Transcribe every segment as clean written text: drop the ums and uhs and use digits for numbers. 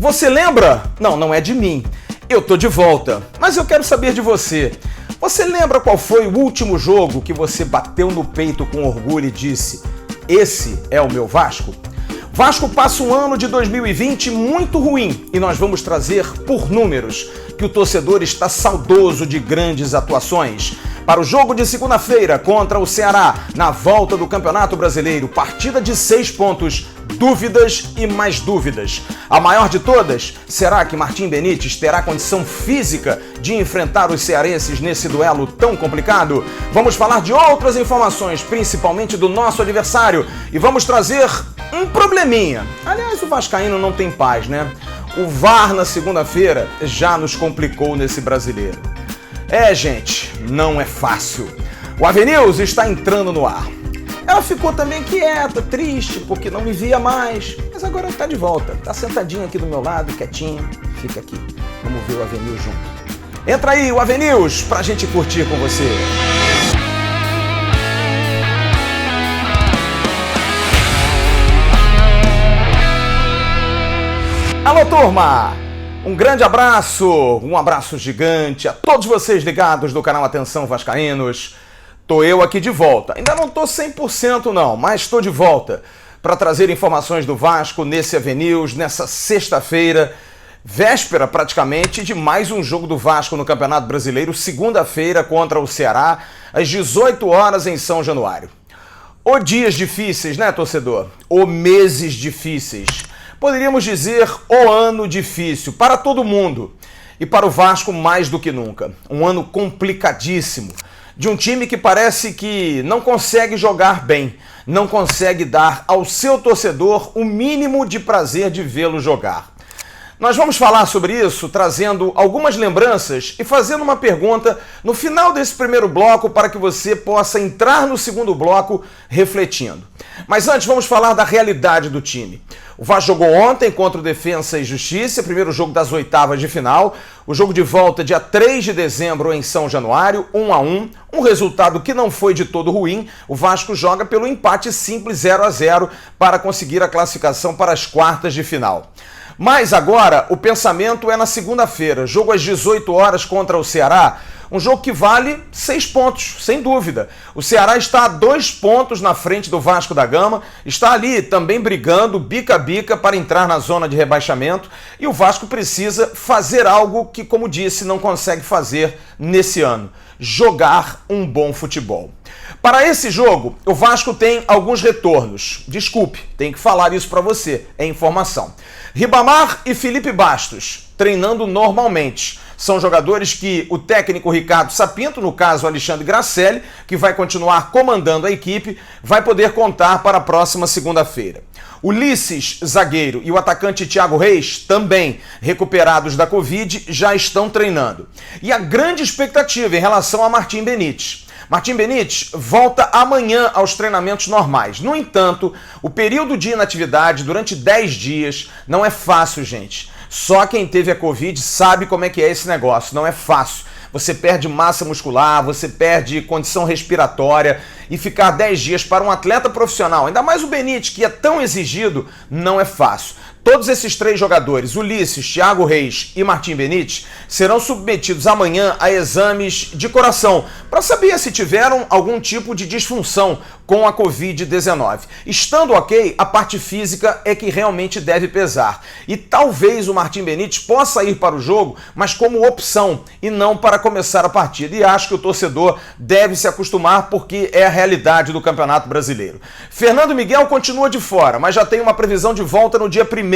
Você lembra? Não, não é de mim. Eu tô de volta, mas eu quero saber de você. Você lembra qual foi o último jogo que você bateu no peito com orgulho e disse: esse é o meu Vasco? Vasco passa um ano de 2020 muito ruim e nós vamos trazer por números que o torcedor está saudoso de grandes atuações. Para o jogo de segunda-feira contra o Ceará, na volta do Campeonato Brasileiro, partida de 6 pontos, dúvidas e mais dúvidas. A maior de todas, será que Martim Benítez terá condição física de enfrentar os cearenses nesse duelo tão complicado? Vamos falar de outras informações, principalmente do nosso adversário, e vamos trazer um probleminha. Aliás, o vascaíno não tem paz, né? O VAR na segunda-feira já nos complicou nesse brasileiro. Gente, não é fácil. O AVNews está entrando no ar. Ela ficou também quieta, triste, porque não me via mais. Mas agora está de volta. Está sentadinha aqui do meu lado, quietinha. Fica aqui. Vamos ver o AVNews junto. Entra aí, o AVNews, pra gente curtir com você. Alô, turma! Um grande abraço, um abraço gigante a todos vocês ligados do canal Atenção Vascaínos. Tô eu aqui de volta. Ainda não tô 100% não, mas estou de volta para trazer informações do Vasco nesse AVNews, nessa sexta-feira, véspera praticamente de mais um jogo do Vasco no Campeonato Brasileiro, segunda-feira contra o Ceará, às 18 horas em São Januário. Ou dias difíceis, né, torcedor? Ou meses difíceis. Poderíamos dizer o ano difícil para todo mundo e para o Vasco mais do que nunca. Um ano complicadíssimo, de um time que parece que não consegue jogar bem, não consegue dar ao seu torcedor o mínimo de prazer de vê-lo jogar. Nós vamos falar sobre isso trazendo algumas lembranças e fazendo uma pergunta no final desse primeiro bloco para que você possa entrar no segundo bloco refletindo. Mas antes vamos falar da realidade do time. O Vasco jogou ontem contra o Defensa e Justiça, primeiro jogo das oitavas de final. O jogo de volta dia 3 de dezembro em São Januário, 1-1. Um resultado que não foi de todo ruim. O Vasco joga pelo empate simples 0-0 para conseguir a classificação para as quartas de final. Mas agora o pensamento é na segunda-feira, jogo às 18 horas contra o Ceará, um jogo que vale 6 pontos, sem dúvida. O Ceará está a 2 pontos na frente do Vasco da Gama, está ali também brigando bica a bica para entrar na zona de rebaixamento e o Vasco precisa fazer algo que, como disse, não consegue fazer nesse ano: jogar um bom futebol. Para esse jogo, o Vasco tem alguns retornos. Desculpe, tenho que falar isso para você, é informação. Ribamar e Felipe Bastos, treinando normalmente. São jogadores que o técnico Ricardo Sapinto, no caso Alexandre Gracelli, que vai continuar comandando a equipe, vai poder contar para a próxima segunda-feira. Ulisses, zagueiro, e o atacante Thiago Reis, também recuperados da Covid, já estão treinando. E a grande expectativa em relação a Martim Benítez. Martim Benítez volta amanhã aos treinamentos normais. No entanto, o período de inatividade durante 10 dias não é fácil, gente. Só quem teve a Covid sabe como é que é esse negócio, não é fácil. Você perde massa muscular, você perde condição respiratória e ficar 10 dias para um atleta profissional, ainda mais o Benítez, que é tão exigido, não é fácil. Todos esses 3 jogadores, Ulisses, Thiago Reis e Martim Benítez, serão submetidos amanhã a exames de coração para saber se tiveram algum tipo de disfunção com a Covid-19. Estando ok, a parte física é que realmente deve pesar. E talvez o Martim Benítez possa ir para o jogo, mas como opção e não para começar a partida. E acho que o torcedor deve se acostumar porque é a realidade do Campeonato Brasileiro. Fernando Miguel continua de fora, mas já tem uma previsão de volta no dia 1º.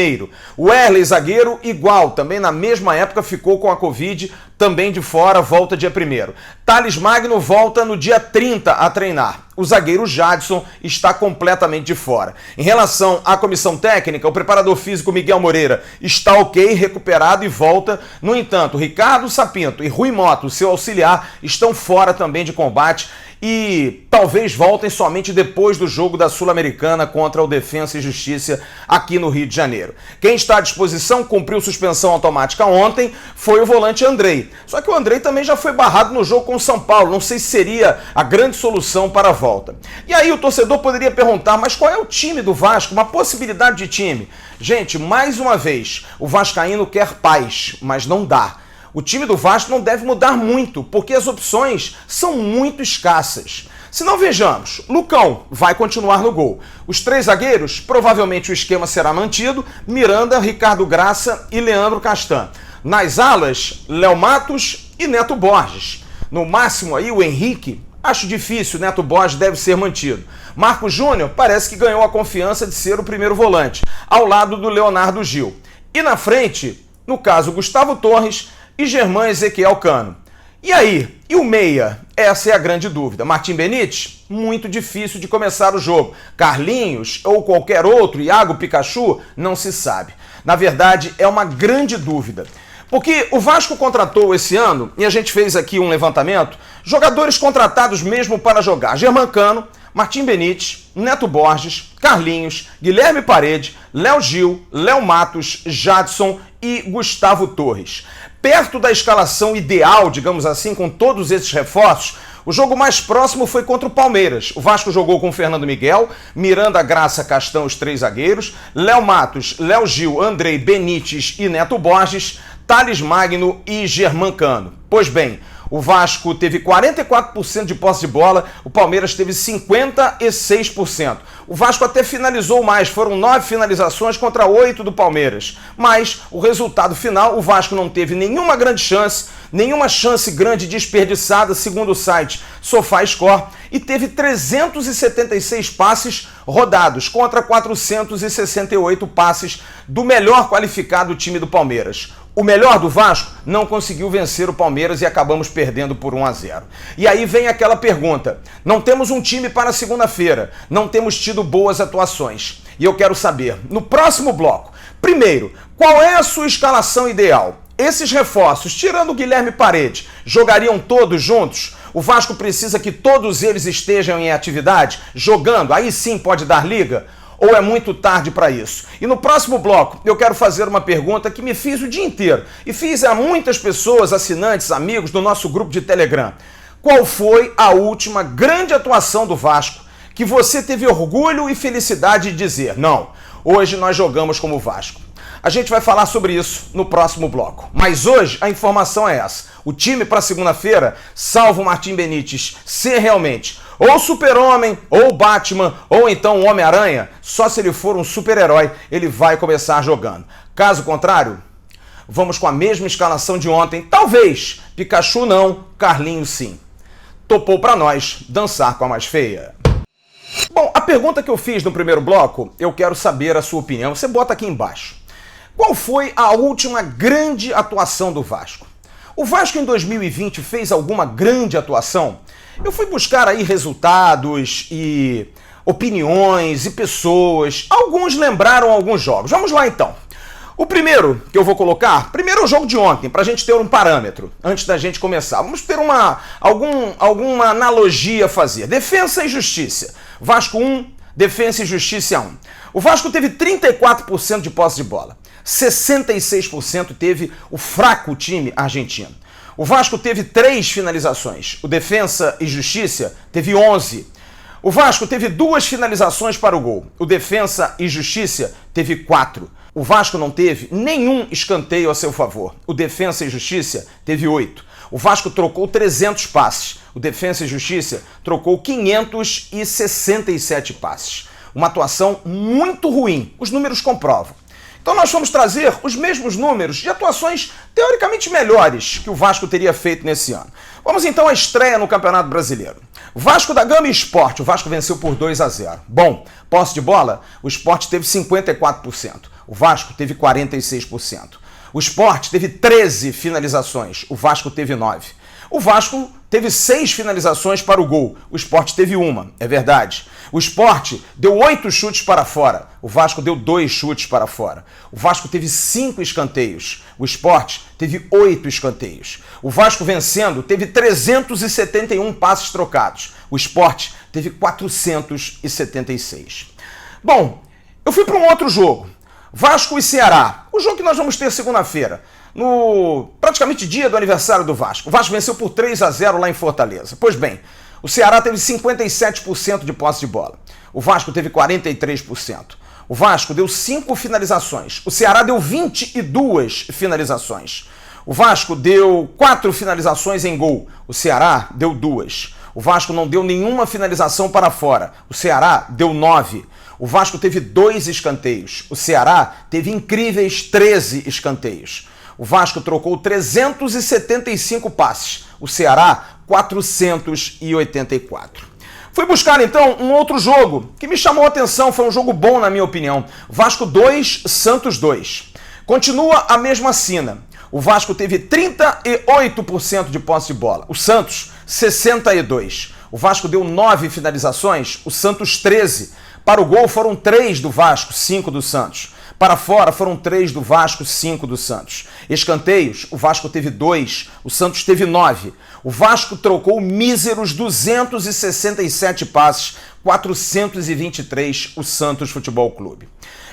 O Wesley, zagueiro, igual, também na mesma época ficou com a Covid, também de fora, volta dia 1º. Thales Magno volta no dia 30 a treinar. O zagueiro Jadson está completamente de fora. Em relação à comissão técnica, o preparador físico Miguel Moreira está ok, recuperado e volta. No entanto, Ricardo Sapinto e Rui Moto, seu auxiliar, estão fora também de combate e talvez voltem somente depois do jogo da Sul-Americana contra o Defensa e Justiça aqui no Rio de Janeiro. Quem está à disposição, cumpriu suspensão automática ontem, foi o volante Andrei. Só que o Andrei também já foi barrado no jogo com o São Paulo, não sei se seria a grande solução para a volta. E aí o torcedor poderia perguntar, mas qual é o time do Vasco? Uma possibilidade de time? Gente, mais uma vez, o vascaíno quer paz, mas não dá. O time do Vasco não deve mudar muito, porque as opções são muito escassas. Se não, vejamos, Lucão vai continuar no gol. Os 3 zagueiros, provavelmente o esquema será mantido, Miranda, Ricardo Graça e Leandro Castan. Nas alas, Léo Matos e Neto Borges. No máximo aí o Henrique, acho difícil, Neto Borges deve ser mantido. Marco Júnior parece que ganhou a confiança de ser o primeiro volante, ao lado do Leonardo Gil. E na frente, no caso Gustavo Torres e Germán Ezequiel Cano. E aí? E o meia? Essa é a grande dúvida. Martim Benítez? Muito difícil de começar o jogo. Carlinhos ou qualquer outro, Iago Pikachu? Não se sabe. Na verdade, é uma grande dúvida. Porque o Vasco contratou esse ano, e a gente fez aqui um levantamento, jogadores contratados mesmo para jogar. Germán Cano, Martim Benítez, Neto Borges, Carlinhos, Guilherme Parede, Léo Gil, Léo Matos, Jadson e Gustavo Torres. Perto da escalação ideal, digamos assim, com todos esses reforços, o jogo mais próximo foi contra o Palmeiras. O Vasco jogou com Fernando Miguel, Miranda, Graça, Castan, os 3 zagueiros, Léo Matos, Léo Gil, Andrei, Benítez e Neto Borges, Thales Magno e Germán Cano. Pois bem, o Vasco teve 44% de posse de bola, o Palmeiras teve 56%. O Vasco até finalizou mais, foram 9 finalizações contra 8 do Palmeiras. Mas o resultado final, o Vasco não teve nenhuma grande chance, nenhuma chance grande desperdiçada, segundo o site SofaScore, e teve 376 passes rodados contra 468 passes do melhor qualificado time do Palmeiras. O melhor do Vasco não conseguiu vencer o Palmeiras e acabamos perdendo por 1-0. E aí vem aquela pergunta, não temos um time para segunda-feira, não temos tido boas atuações. E eu quero saber, no próximo bloco, primeiro, qual é a sua escalação ideal? Esses reforços, tirando o Guilherme Parede, jogariam todos juntos? O Vasco precisa que todos eles estejam em atividade, jogando, aí sim pode dar liga? Ou é muito tarde para isso? E no próximo bloco eu quero fazer uma pergunta que me fiz o dia inteiro e fiz a muitas pessoas, assinantes, amigos do nosso grupo de Telegram. Qual foi a última grande atuação do Vasco que você teve orgulho e felicidade de dizer, não, hoje nós jogamos como Vasco? A gente vai falar sobre isso no próximo bloco. Mas hoje a informação é essa. O time para segunda-feira, salvo o Martim Benítez ser realmente ou Super-Homem, ou Batman, ou então o Homem-Aranha, só se ele for um super-herói ele vai começar jogando. Caso contrário, vamos com a mesma escalação de ontem. Talvez, Pikachu não, Carlinhos sim. Topou para nós dançar com a mais feia. Bom, a pergunta que eu fiz no primeiro bloco, eu quero saber a sua opinião. Você bota aqui embaixo. Qual foi a última grande atuação do Vasco? O Vasco em 2020 fez alguma grande atuação? Eu fui buscar aí resultados e opiniões e pessoas. Alguns lembraram alguns jogos. Vamos lá então. O primeiro que eu vou colocar, primeiro é o jogo de ontem, para a gente ter um parâmetro, antes da gente começar. Vamos ter alguma analogia a fazer. Defensa e Justiça. Vasco 1, Defensa e Justiça 1. O Vasco teve 34% de posse de bola. 66% teve o fraco time argentino. O Vasco teve 3 finalizações. O Defensa e Justiça teve 11. O Vasco teve 2 finalizações para o gol. O Defensa e Justiça teve 4. O Vasco não teve nenhum escanteio a seu favor. O Defensa e Justiça teve 8. O Vasco trocou 300 passes. O Defensa e Justiça trocou 567 passes. Uma atuação muito ruim. Os números comprovam. Então nós vamos trazer os mesmos números de atuações teoricamente melhores que o Vasco teria feito nesse ano. Vamos então à estreia no Campeonato Brasileiro. Vasco da Gama e Sport. O Vasco venceu por 2-0. Bom, posse de bola, o Sport teve 54%. O Vasco teve 46%. O Sport teve 13 finalizações. O Vasco teve 9. O Vasco teve 6 finalizações para o gol. O Sport teve uma, é verdade. O Sport deu 8 chutes para fora. O Vasco deu 2 chutes para fora. O Vasco teve 5 escanteios. O Sport teve 8 escanteios. O Vasco vencendo teve 371 passes trocados. O Sport teve 476. Bom, eu fui para um outro jogo. Vasco e Ceará. O jogo que nós vamos ter segunda-feira. No praticamente dia do aniversário do Vasco. O Vasco venceu por 3-0 lá em Fortaleza. Pois bem, o Ceará teve 57% de posse de bola. O Vasco teve 43%. O Vasco deu 5 finalizações. O Ceará deu 22 finalizações. O Vasco deu 4 finalizações em gol. O Ceará deu 2. O Vasco não deu nenhuma finalização para fora. O Ceará deu 9. O Vasco teve 2 escanteios. O Ceará teve incríveis 13 escanteios. O Vasco trocou 375 passes. O Ceará, 484. Fui buscar, então, um outro jogo que me chamou a atenção. Foi um jogo bom, na minha opinião. Vasco 2, Santos 2. Continua a mesma sina. O Vasco teve 38% de posse de bola. O Santos, 62%. O Vasco deu 9 finalizações. O Santos, 13. Para o gol foram 3 do Vasco, 5 do Santos. Para fora foram 3 do Vasco, 5 do Santos. Escanteios, o Vasco teve 2, o Santos teve 9. O Vasco trocou míseros 267 passes, 423 o Santos Futebol Clube.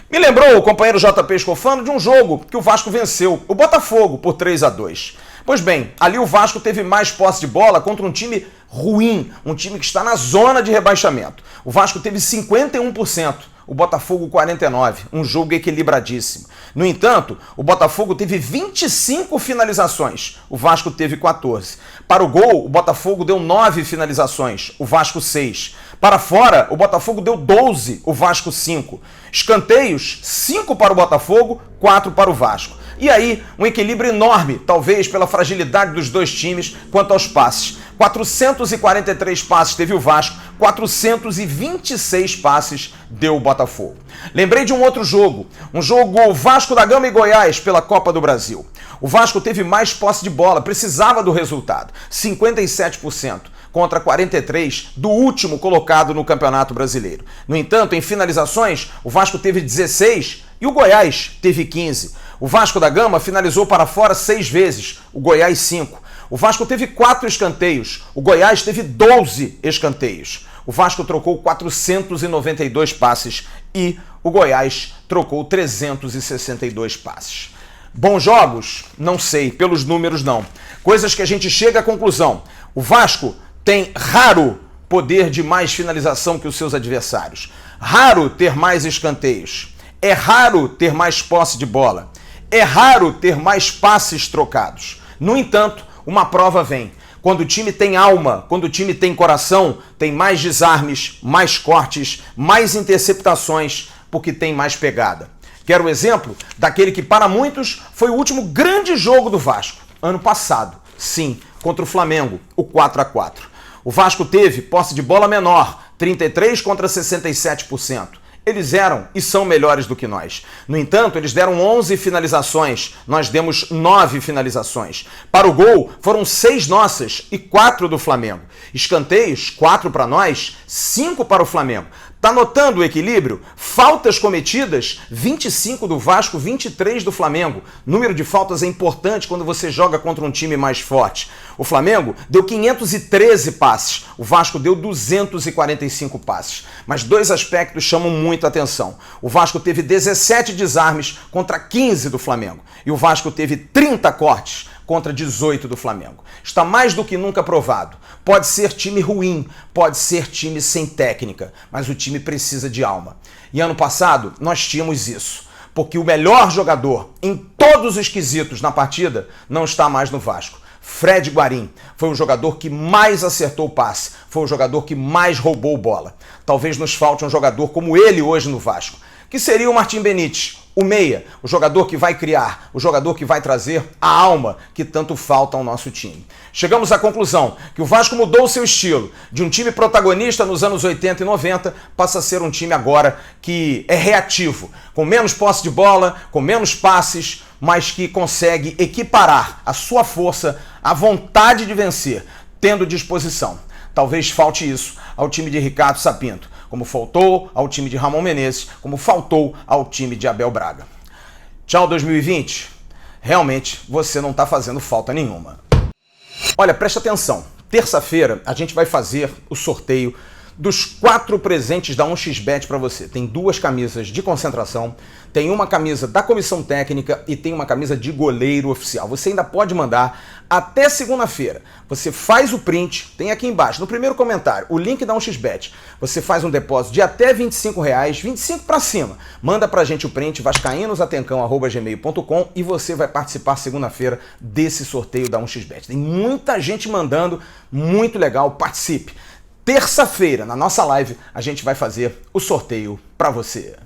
Me lembrou o companheiro JP Escofano de um jogo que o Vasco venceu, o Botafogo, por 3-2. Pois bem, ali o Vasco teve mais posse de bola contra um time ruim, um time que está na zona de rebaixamento. O Vasco teve 51%. O Botafogo 49%, um jogo equilibradíssimo. No entanto, o Botafogo teve 25 finalizações, o Vasco teve 14. Para o gol, o Botafogo deu 9 finalizações, o Vasco 6. Para fora, o Botafogo deu 12, o Vasco 5. Escanteios, 5 para o Botafogo, 4 para o Vasco. E aí, um equilíbrio enorme, talvez pela fragilidade dos dois times quanto aos passes. 443 passes teve o Vasco, 426 passes deu o Botafogo. Lembrei de um outro jogo, um jogo Vasco da Gama e Goiás pela Copa do Brasil. O Vasco teve mais posse de bola, precisava do resultado, 57%. Contra 43% do último colocado no Campeonato Brasileiro. No entanto, em finalizações, o Vasco teve 16 e o Goiás teve 15. O Vasco da Gama finalizou para fora 6 vezes, o Goiás 5. O Vasco teve 4 escanteios, o Goiás teve 12 escanteios. O Vasco trocou 492 passes e o Goiás trocou 362 passes. Bons jogos? Não sei, pelos números não. Coisas que a gente chega à conclusão. O Vasco tem raro poder de mais finalização que os seus adversários. Raro ter mais escanteios. É raro ter mais posse de bola. É raro ter mais passes trocados. No entanto, uma prova vem. Quando o time tem alma, quando o time tem coração, tem mais desarmes, mais cortes, mais interceptações, porque tem mais pegada. Quero o exemplo daquele que para muitos foi o último grande jogo do Vasco, ano passado. Sim, contra o Flamengo, o 4-4. O Vasco teve posse de bola menor, 33% contra 67%. Eles eram e são melhores do que nós. No entanto, eles deram 11 finalizações, nós demos 9 finalizações. Para o gol, foram 6 nossas e 4 do Flamengo. Escanteios, 4 para nós, 5 para o Flamengo. Tá notando o equilíbrio? Faltas cometidas, 25 do Vasco, 23 do Flamengo. Número de faltas é importante quando você joga contra um time mais forte. O Flamengo deu 513 passes, o Vasco deu 245 passes. Mas 2 aspectos chamam muito a atenção. O Vasco teve 17 desarmes contra 15 do Flamengo. E o Vasco teve 30 cortes contra 18 do Flamengo. Está mais do que nunca provado. Pode ser time ruim, pode ser time sem técnica, mas o time precisa de alma. E ano passado nós tínhamos isso, porque o melhor jogador em todos os quesitos na partida não está mais no Vasco. Fred Guarim foi o jogador que mais acertou o passe, foi o jogador que mais roubou bola. Talvez nos falte um jogador como ele hoje no Vasco, que seria o Martim Benítez, o meia, o jogador que vai criar, o jogador que vai trazer a alma que tanto falta ao nosso time. Chegamos à conclusão que o Vasco mudou o seu estilo. De um time protagonista nos anos 80 e 90, passa a ser um time agora que é reativo, com menos posse de bola, com menos passes, mas que consegue equiparar a sua força, a vontade de vencer, tendo disposição. Talvez falte isso ao time de Ricardo Sapinto, como faltou ao time de Ramon Menezes, como faltou ao time de Abel Braga. Tchau 2020, realmente você não está fazendo falta nenhuma. Olha, presta atenção, terça-feira a gente vai fazer o sorteio dos 4 presentes da 1xBet para você. Tem 2 camisas de concentração, tem uma camisa da comissão técnica e tem uma camisa de goleiro oficial. Você ainda pode mandar até segunda-feira. Você faz o print, tem aqui embaixo, no primeiro comentário, o link da 1xBet. Você faz um depósito de até R$25, 25 para cima. Manda pra gente o print, vascaínosatencão@gmail.com, e você vai participar segunda-feira desse sorteio da 1xBet. Tem muita gente mandando, muito legal, participe. Terça-feira, na nossa live, a gente vai fazer o sorteio para você.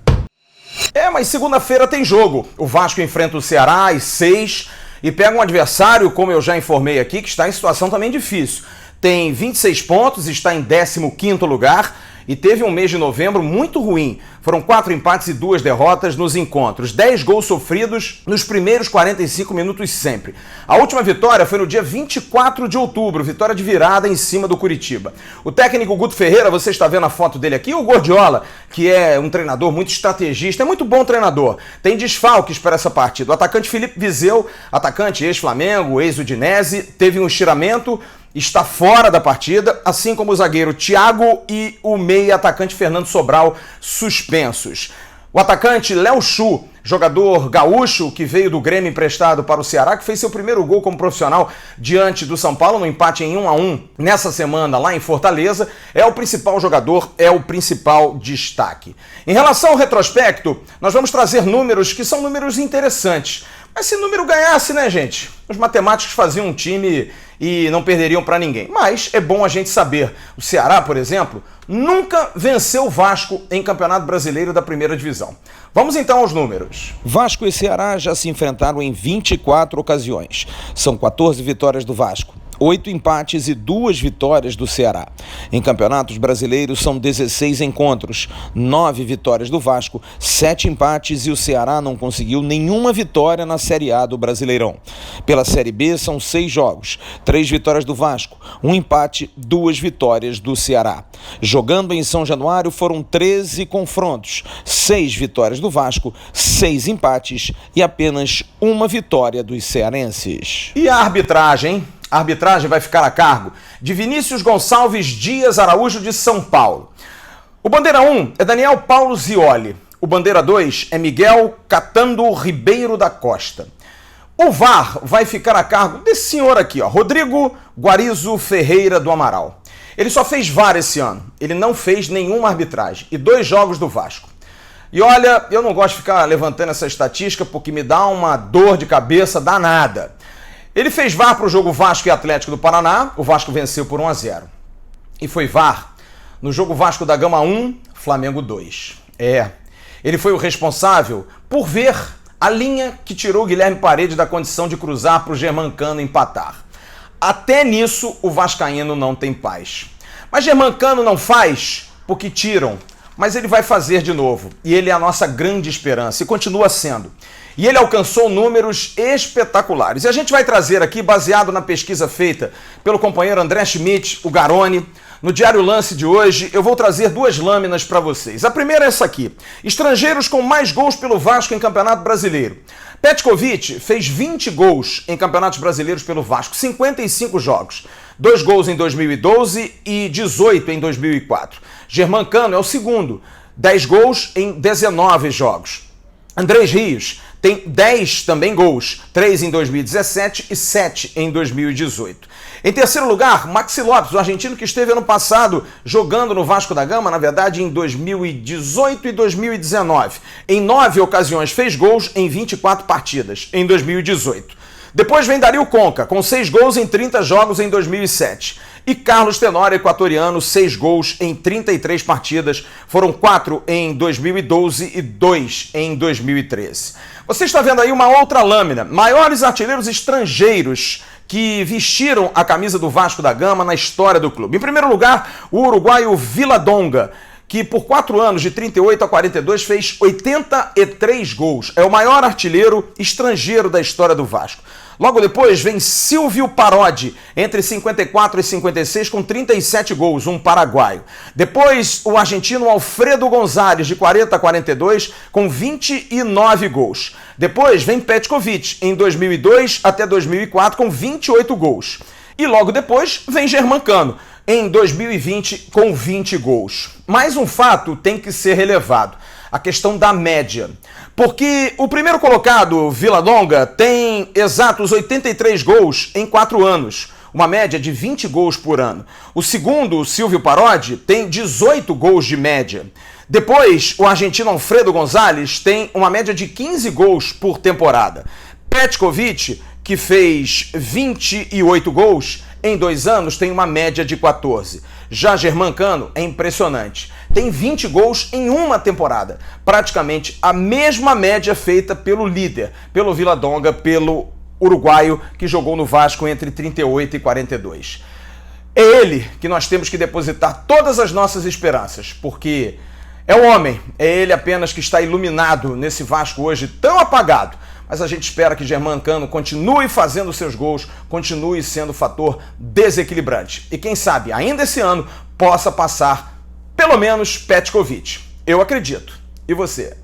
Mas segunda-feira tem jogo. O Vasco enfrenta o Ceará às 6 e pega um adversário, como eu já informei aqui, que está em situação também difícil. Tem 26 pontos, está em 15º lugar e teve um mês de novembro muito ruim. Foram 4 empates e 2 derrotas nos encontros. 10 gols sofridos nos primeiros 45 minutos sempre. A última vitória foi no dia 24 de outubro, vitória de virada em cima do Curitiba. O técnico Guto Ferreira, você está vendo a foto dele aqui, o Gordiola, que é um treinador muito estrategista, é muito bom treinador. Tem desfalques para essa partida. O atacante Felipe Viseu, atacante ex-Flamengo, ex-Udinese, teve um estiramento, está fora da partida, assim como o zagueiro Thiago e o meia atacante Fernando Sobral, suspensos. O atacante Léo Chu, jogador gaúcho que veio do Grêmio emprestado para o Ceará, que fez seu primeiro gol como profissional diante do São Paulo no empate em 1-1 nessa semana lá em Fortaleza, é o principal jogador, é o principal destaque. Em relação ao retrospecto, nós vamos trazer números que são números interessantes. Mas se o número ganhasse, né, gente? Os matemáticos faziam um time e não perderiam para ninguém. Mas é bom a gente saber. O Ceará, por exemplo, nunca venceu o Vasco em Campeonato Brasileiro da Primeira Divisão. Vamos então aos números. Vasco e Ceará já se enfrentaram em 24 ocasiões. São 14 vitórias do Vasco, 8 empates e 2 vitórias do Ceará. Em campeonatos brasileiros são 16 encontros, 9 vitórias do Vasco, 7 empates e o Ceará não conseguiu nenhuma vitória na Série A do Brasileirão. Pela Série B são 6 jogos, 3 vitórias do Vasco, 1 empate, 2 vitórias do Ceará. Jogando em São Januário foram 13 confrontos, 6 vitórias do Vasco, 6 empates e apenas 1 vitória dos cearenses. E a arbitragem, hein? A arbitragem vai ficar a cargo de Vinícius Gonçalves Dias Araújo, de São Paulo. O bandeira 1 é Daniel Paulo Zioli. O bandeira 2 é Miguel Catando Ribeiro da Costa. O VAR vai ficar a cargo desse senhor aqui, ó, Rodrigo Guarizo Ferreira do Amaral. Ele só fez VAR esse ano. Ele não fez nenhuma arbitragem e 2 jogos do Vasco. E olha, eu não gosto de ficar levantando essa estatística porque me dá uma dor de cabeça danada. Ele fez VAR para o jogo Vasco e Atlético do Paraná, o Vasco venceu por 1-0. E foi VAR no jogo Vasco da Gama 1, Flamengo 2. Ele foi o responsável por ver a linha que tirou o Guilherme Parede da condição de cruzar para o Germancano empatar. Até nisso o vascaíno não tem paz. Mas Germancano não faz porque tiram, mas ele vai fazer de novo. E ele é a nossa grande esperança e continua sendo. E ele alcançou números espetaculares. E a gente vai trazer aqui, baseado na pesquisa feita pelo companheiro André Schmidt, o Garoni, no Diário Lance de hoje, eu vou trazer 2 lâminas para vocês. A primeira é essa aqui. Estrangeiros com mais gols pelo Vasco em Campeonato Brasileiro. Petkovic fez 20 gols em campeonatos brasileiros pelo Vasco, 55 jogos. 2 gols em 2012 e 18 em 2004. Germancano é o segundo, 10 gols em 19 jogos. Andrés Rios tem 10 também gols, 3 em 2017 e 7 em 2018. Em terceiro lugar, Maxi Lopes, o argentino que esteve ano passado jogando no Vasco da Gama, na verdade em 2018 e 2019. Em 9 ocasiões fez gols em 24 partidas, em 2018. Depois vem Dario Conca, com 6 gols em 30 jogos em 2007. E Carlos Tenório, equatoriano, 6 gols em 33 partidas. Foram 4 em 2012 e 2 em 2013. Você está vendo aí uma outra lâmina. Maiores artilheiros estrangeiros que vestiram a camisa do Vasco da Gama na história do clube. Em primeiro lugar, o uruguaio Viladonga, que por 4 anos, de 38 a 42, fez 83 gols. É o maior artilheiro estrangeiro da história do Vasco. Logo depois vem Silvio Parodi, entre 54 e 56, com 37 gols, um paraguaio. Depois, o argentino Alfredo Gonzalez, de 40 a 42, com 29 gols. Depois vem Petkovic, em 2002 até 2004, com 28 gols. E logo depois vem Germancano, em 2020, com 20 gols. Mais um fato tem que ser relevado: a questão da média. Porque o primeiro colocado, Villalonga, tem exatos 83 gols em 4 anos, uma média de 20 gols por ano. O segundo, Silvio Parodi, tem 18 gols de média. Depois, o argentino Alfredo Gonzalez tem uma média de 15 gols por temporada. Petkovic, que fez 28 gols em 2 anos, tem uma média de 14. Já Germancano é impressionante. Tem 20 gols em uma temporada. Praticamente a mesma média feita pelo líder, pelo Villalonga, pelo uruguaio que jogou no Vasco entre 38 e 42. É ele que nós temos que depositar todas as nossas esperanças, porque é o homem, é ele apenas que está iluminado nesse Vasco hoje tão apagado. Mas a gente espera que Germancano continue fazendo seus gols, continue sendo fator desequilibrante. E quem sabe, ainda esse ano, possa passar pelo menos Petkovic. Eu acredito. E você?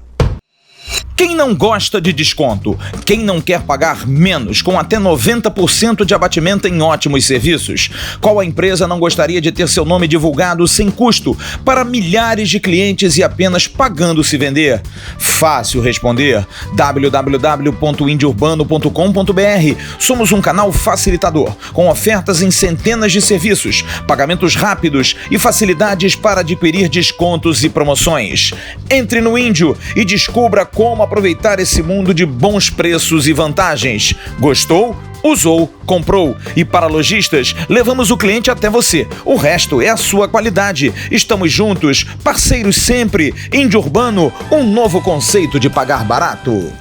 Quem não gosta de desconto? Quem não quer pagar menos, com até 90% de abatimento em ótimos serviços? Qual a empresa não gostaria de ter seu nome divulgado sem custo para milhares de clientes e apenas pagando se vender? Fácil responder. www.indiourbano.com.br. Somos um canal facilitador, com ofertas em centenas de serviços, pagamentos rápidos e facilidades para adquirir descontos e promoções. Entre no Índio e descubra como aproveitar esse mundo de bons preços e vantagens. Gostou? Usou, comprou. E para lojistas, levamos o cliente até você. O resto é a sua qualidade. Estamos juntos, parceiros sempre. Índio Urbano, um novo conceito de pagar barato.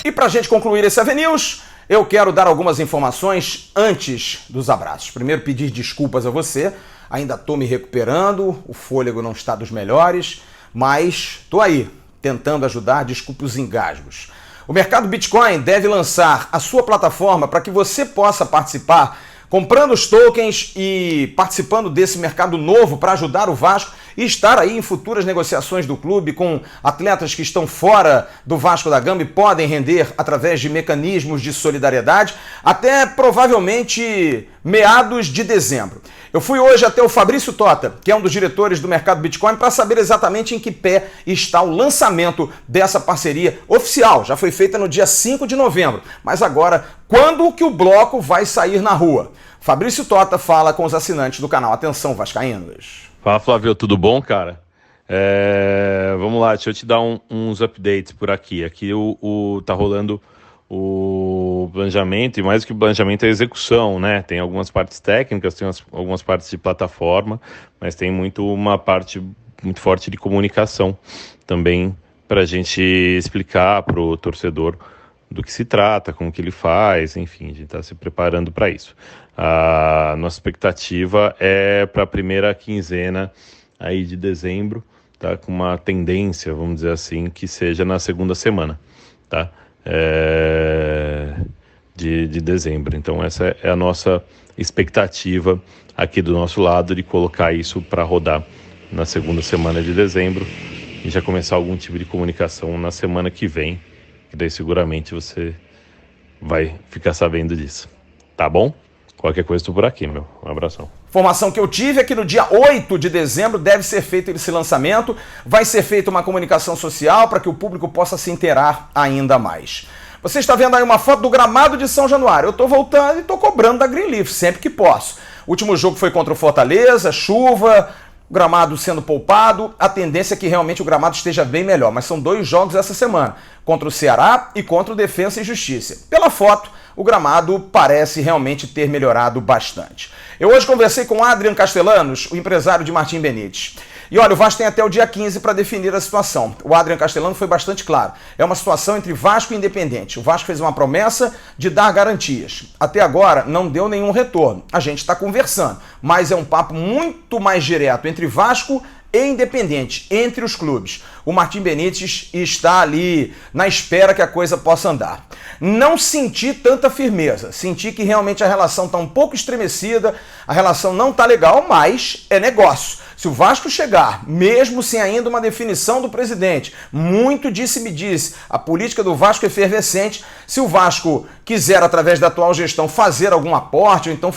E para a gente concluir esse AVNews, eu quero dar algumas informações antes dos abraços. Primeiro, pedir desculpas a você. Ainda estou me recuperando, o fôlego não está dos melhores, mas estou aí, tentando ajudar. Desculpe os engasgos. O mercado Bitcoin deve lançar a sua plataforma para que você possa participar comprando os tokens e participando desse mercado novo para ajudar o Vasco e estar aí em futuras negociações do clube com atletas que estão fora do Vasco da Gama e podem render através de mecanismos de solidariedade até provavelmente meados de dezembro. Eu fui hoje até o Fabrício Tota, que é um dos diretores do mercado Bitcoin, para saber exatamente em que pé está o lançamento dessa parceria oficial. Já foi feita no dia 5 de novembro, mas agora, quando que o bloco vai sair na rua? Fabrício Tota fala com os assinantes do canal Atenção Vascaínos. Fala, Flávio, tudo bom, cara? Vamos lá, deixa eu te dar uns updates por aqui. Aqui tá rolando o planejamento, e mais do que o planejamento é a execução, né? Tem algumas partes técnicas, tem algumas partes de plataforma, mas tem uma parte muito forte de comunicação também para a gente explicar para o torcedor do que se trata, como que ele faz, enfim, a gente está se preparando para isso. A nossa expectativa é para a primeira quinzena aí de dezembro, tá? Com uma tendência, vamos dizer assim, que seja na segunda semana, tá? De dezembro. Então essa é a nossa expectativa aqui do nosso lado, de colocar isso para rodar na segunda semana de dezembro e já começar algum tipo de comunicação na semana que vem, que daí seguramente você vai ficar sabendo disso, tá bom? Qualquer coisa, estou por aqui, meu. Um abração. Informação que eu tive é que no dia 8 de dezembro deve ser feito esse lançamento, vai ser feita uma comunicação social para que o público possa se inteirar ainda mais. Você está vendo aí uma foto do gramado de São Januário. Eu estou voltando e estou cobrando da Greenleaf sempre que posso. O último jogo foi contra o Fortaleza, chuva, o gramado sendo poupado. A tendência é que realmente o gramado esteja bem melhor, mas são 2 jogos essa semana, contra o Ceará e contra o Defensa e Justiça. Pela foto, o gramado parece realmente ter melhorado bastante. Eu hoje conversei com Adrian Castellanos, o empresário de Martim Benítez. E olha, o Vasco tem até o dia 15 para definir a situação. O Adrian Castellanos foi bastante claro. É uma situação entre Vasco e Independente. O Vasco fez uma promessa de dar garantias. Até agora não deu nenhum retorno. A gente está conversando, mas é um papo muito mais direto entre Vasco e Independente, entre os clubes. O Martim Benítez está ali na espera que a coisa possa andar. não senti tanta firmeza. Senti que realmente a relação está um pouco estremecida, a relação não está legal, mas é negócio. Se o Vasco chegar, mesmo sem ainda uma definição do presidente, muito disse-me-disse, a política do Vasco é efervescente, se o Vasco quiser, através da atual gestão, fazer algum aporte, ou então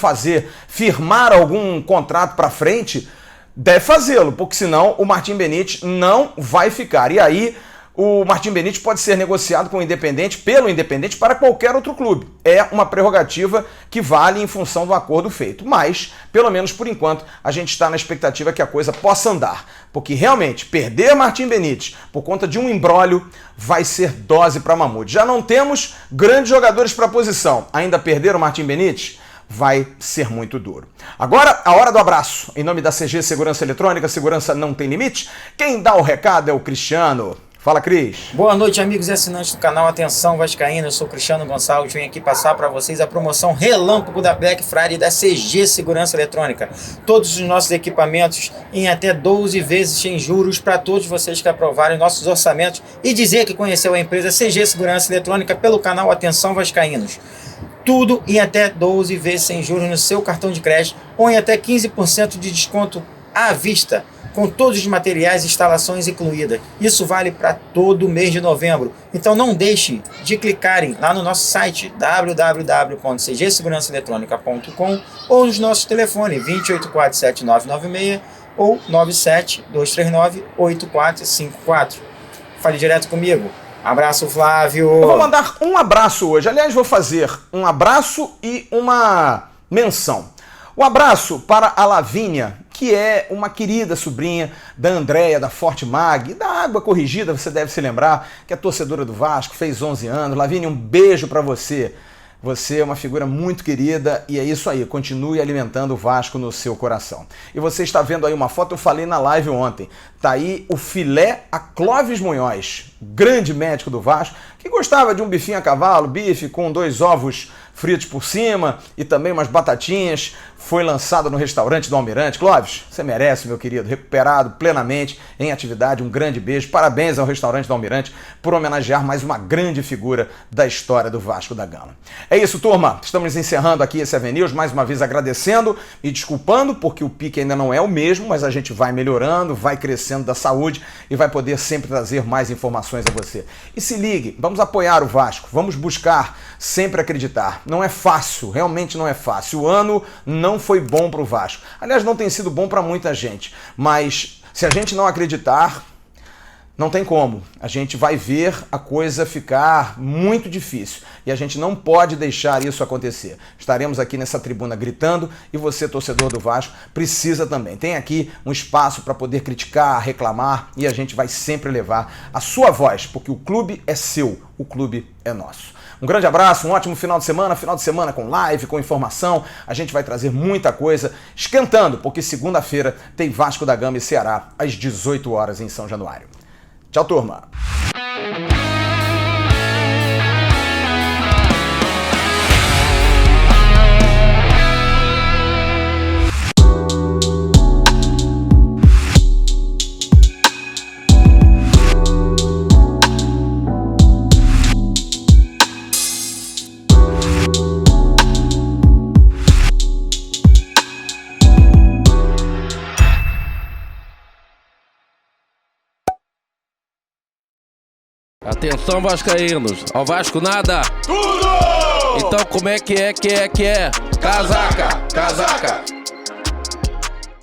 firmar algum contrato para frente, deve fazê-lo, porque senão o Martim Benítez não vai ficar. E aí o Martim Benítez pode ser negociado com o Independente, pelo Independente, para qualquer outro clube. É uma prerrogativa que vale em função do acordo feito. Mas, pelo menos por enquanto, a gente está na expectativa que a coisa possa andar. Porque realmente, perder Martim Benítez por conta de um imbróglio vai ser dose para Mamute. Já não temos grandes jogadores para a posição. Ainda perder o Martim Benítez? Vai ser muito duro. Agora, a hora do abraço. Em nome da CG Segurança Eletrônica, segurança não tem limite. Quem dá o recado é o Cristiano. Fala, Cris. Boa noite, amigos e assinantes do canal Atenção Vascaíno. Eu sou Cristiano Gonçalves. Venho aqui passar para vocês a promoção Relâmpago da Black Friday da CG Segurança Eletrônica. Todos os nossos equipamentos em até 12 vezes sem juros para todos vocês que aprovarem nossos orçamentos e dizer que conheceu a empresa CG Segurança Eletrônica pelo canal Atenção Vascaínos. Tudo em até 12 vezes sem juros no seu cartão de crédito ou em até 15% de desconto à vista, com todos os materiais e instalações incluídas. Isso vale para todo o mês de novembro. Então não deixe de clicarem lá no nosso site www.cgsegurançaeletronica.com ou nos nossos telefones 2847996 ou 972398454. Fale direto comigo. Abraço, Flávio. Eu vou mandar um abraço hoje. Aliás, vou fazer um abraço e uma menção. Um abraço para a Lavínia, que é uma querida sobrinha da Andréia, da Forte Mag, da Água Corrigida, você deve se lembrar, que é torcedora do Vasco, fez 11 anos. Lavínia, um beijo para você. Você é uma figura muito querida e é isso aí, continue alimentando o Vasco no seu coração. E você está vendo aí uma foto, eu falei na live ontem, tá aí o filé a Clóvis Munhoz, grande médico do Vasco, que gostava de um bifinho a cavalo, bife com 2 ovos fritos por cima e também umas batatinhas. Foi lançado no restaurante do Almirante. Clóvis, você merece, meu querido, recuperado plenamente em atividade. Um grande beijo, parabéns ao restaurante do Almirante por homenagear mais uma grande figura da história do Vasco da Gama. É isso, turma, estamos encerrando aqui esse AVNews, mais uma vez agradecendo e desculpando, porque o pique ainda não é o mesmo, mas a gente vai melhorando, vai crescendo da saúde e vai poder sempre trazer mais informações a você. E se ligue, vamos apoiar o Vasco, vamos buscar sempre acreditar. Não é fácil, realmente não é fácil. O ano não foi bom para o Vasco. Aliás, não tem sido bom para muita gente. Mas se a gente não acreditar, não tem como. A gente vai ver a coisa ficar muito difícil. E a gente não pode deixar isso acontecer. Estaremos aqui nessa tribuna gritando e você, torcedor do Vasco, precisa também. Tem aqui um espaço para poder criticar, reclamar e a gente vai sempre levar a sua voz, porque o clube é seu, o clube é nosso. Um grande abraço, um ótimo final de semana com live, com informação. A gente vai trazer muita coisa esquentando, porque segunda-feira tem Vasco da Gama e Ceará às 18 horas em São Januário. Tchau, turma! Atenção, vascaínos, ao Vasco nada! Tudo! Então como é que é? Casaca!